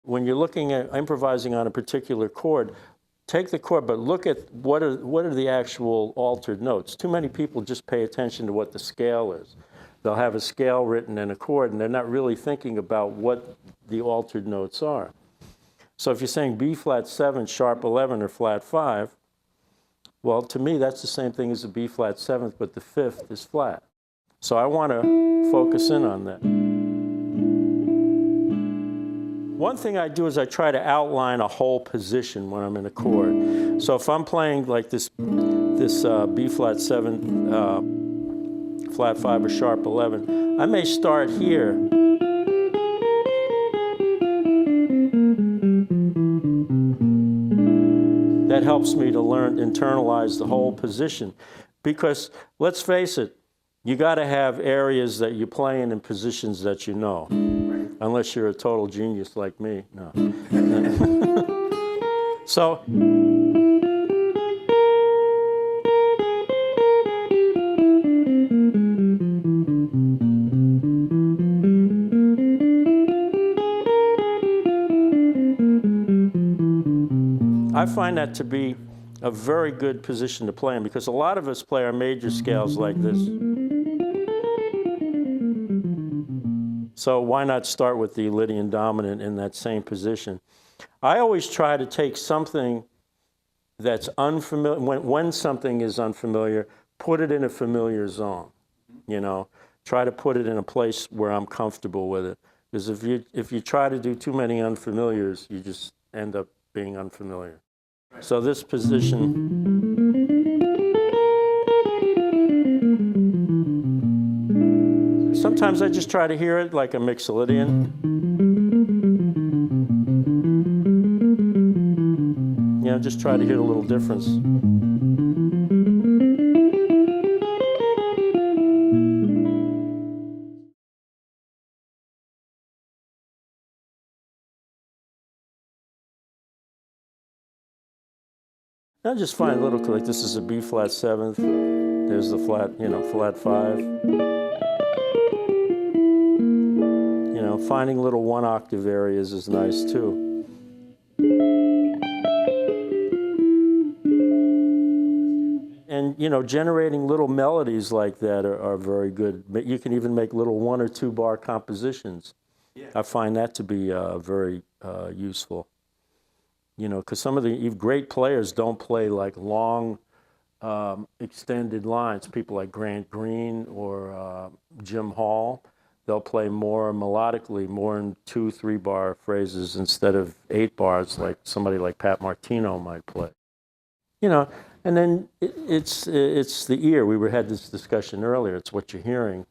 When you're looking at improvising on a particular chord, take the chord, but look at what are the actual altered notes. Too many people just pay attention to what the scale is. They'll have a scale written in a chord, and they're not really thinking about what the altered notes are. So if you're saying B flat 7, sharp 11, or flat 5, well, to me, that's the same thing as a B flat 7th, but the 5th is flat. So I want to focus in on that. One thing I do is I try to outline a whole position when I'm in a chord. So if I'm playing like this B flat 7, flat 5, or sharp 11, I may start here. That helps me to learn, internalize the whole position. Because let's face it, you got to have areas that you're playing in positions that you know. Unless you're a total genius like me, no. So, I find that to be a very good position to play in, because a lot of us play our major scales like this. So why not start with the Lydian-Dominant in that same position? I always try to take something that's unfamiliar, when something is unfamiliar, put it in a familiar zone, you know. Try to put it in a place where I'm comfortable with it. Because if you try to do too many unfamiliars, you just end up being unfamiliar. So this position, sometimes I just try to hear it like a mixolydian. You know, just try to hear a little difference. I just find a little, like this is a B flat 7th. There's the flat, you know, flat 5. You know, finding little 1 octave areas is nice too. And, you know, generating little melodies like that are very good. You can even make little 1 or 2 bar compositions. Yeah. I find that to be very useful. You know, because some of the great players don't play like long, extended lines. People like Grant Green or Jim Hall, they'll play more melodically, more in 2-3 bar phrases instead of 8 bars like somebody like Pat Martino might play. You know, and then it's the ear. We had this discussion earlier. It's what you're hearing.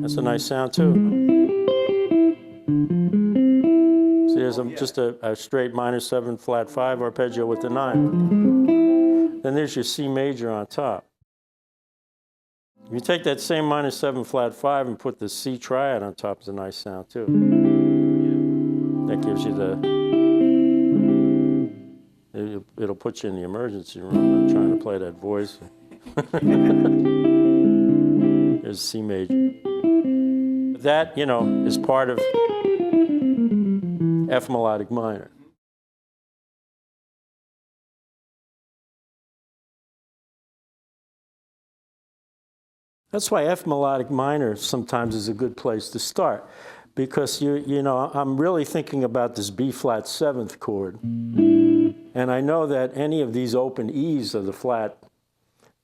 That's a nice sound too. See, there's just a straight -7 flat 5 arpeggio with the 9. Then there's your C major on top. If you take that same -7 flat 5 and put the C triad on top, it's a nice sound too. That gives you it'll put you in the emergency room. I'm trying to play that voice. There's C major. That, you know, is part of F melodic minor. That's why F melodic minor sometimes is a good place to start, because you know, I'm really thinking about this B flat 7th chord, and I know that any of these open E's are the flat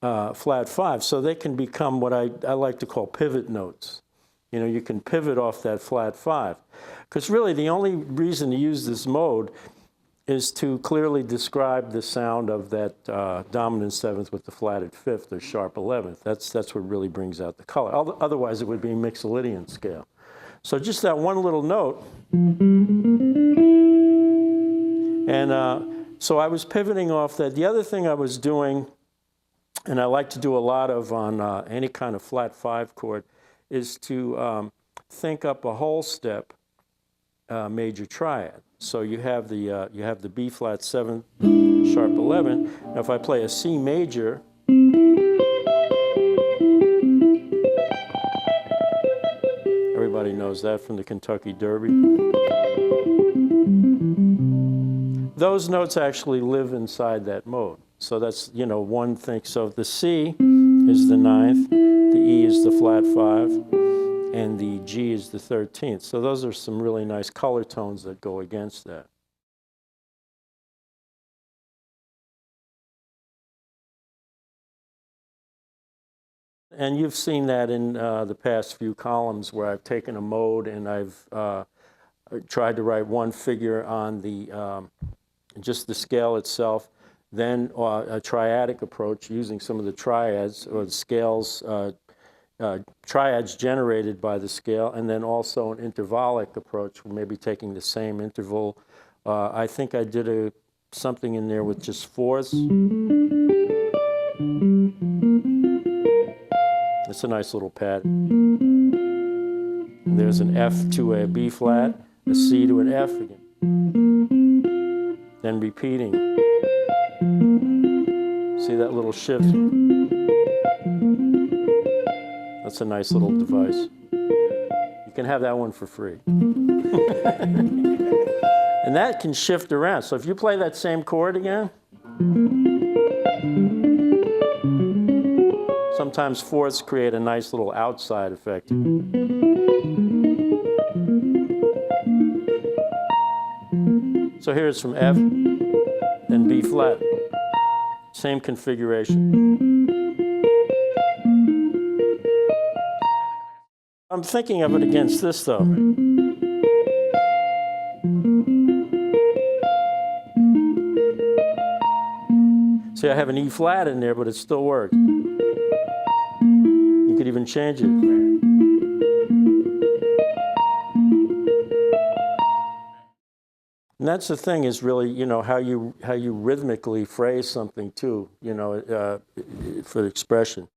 5, so they can become what I like to call pivot notes. You know, you can pivot off that flat 5, because really the only reason to use this mode is to clearly describe the sound of that dominant 7th with the flatted 5th or sharp 11th. That's what really brings out the color. Otherwise, it would be mixolydian scale. So just that one little note, and And so I was pivoting off that. The other thing I was doing, and I like to do a lot of on any kind of flat 5 chord, is to think up a whole step major triad. So you have the B flat 7 sharp 11. Now if I play a C major, everybody knows that from the Kentucky Derby. Those notes actually live inside that mode. So that's, you know, one thing. So the C is the 9th, the E is the flat 5, and the G is the 13th. So those are some really nice color tones that go against that. And you've seen that in the past few columns where I've taken a mode and I've tried to write one figure on the just the scale itself, then a triadic approach using some of the triads or the scales, triads generated by the scale, and then also an intervallic approach, maybe taking the same interval. I think I did something in there with just fourths. It's a nice little pattern. There's an F to a B flat, a C to an F again. Then repeating. See that little shift? That's a nice little device. You can have that one for free. And that can shift around. So if you play that same chord again, sometimes fourths create a nice little outside effect. So here it's from F, then B flat. Same configuration. I'm thinking of it against this though. See, I have an E flat in there, but it still works. You could even change it. And that's the thing, is really, you know, how you rhythmically phrase something too, you know, for expression.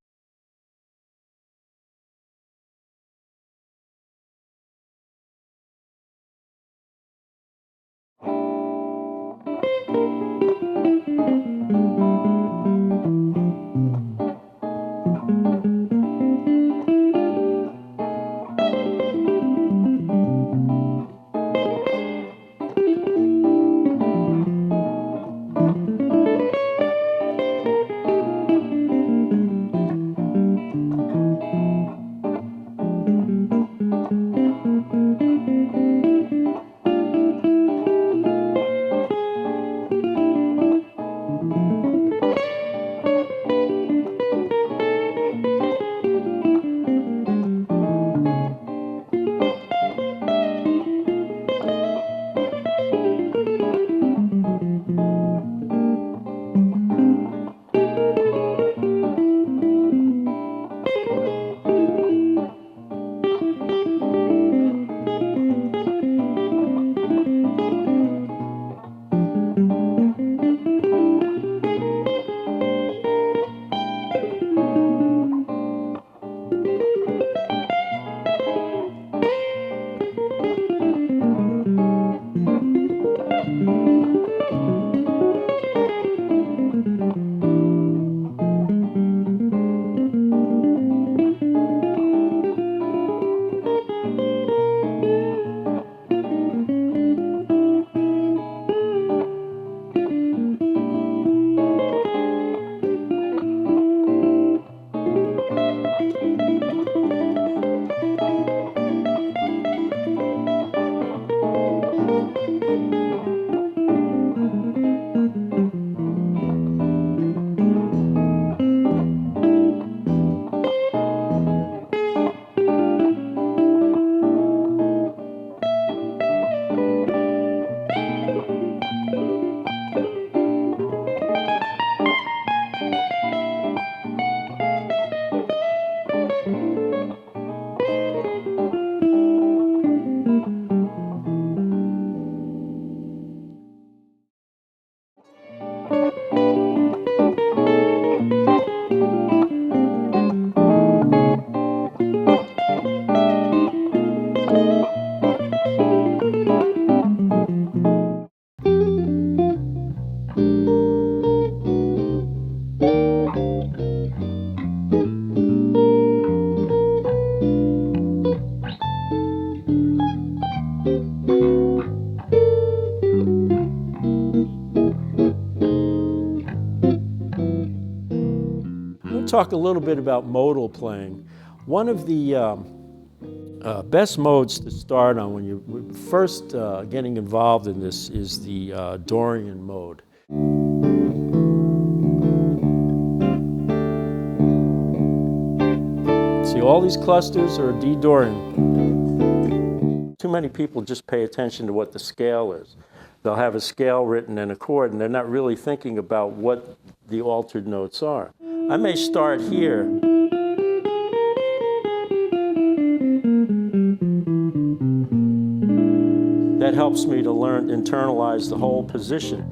talk a little bit about modal playing. One of the best modes to start on when you're first getting involved in this is the Dorian mode. See, all these clusters are D Dorian. Too many people just pay attention to what the scale is. They'll have a scale written in a chord, and they're not really thinking about what the altered notes are. I may start here. That helps me to internalize the whole position.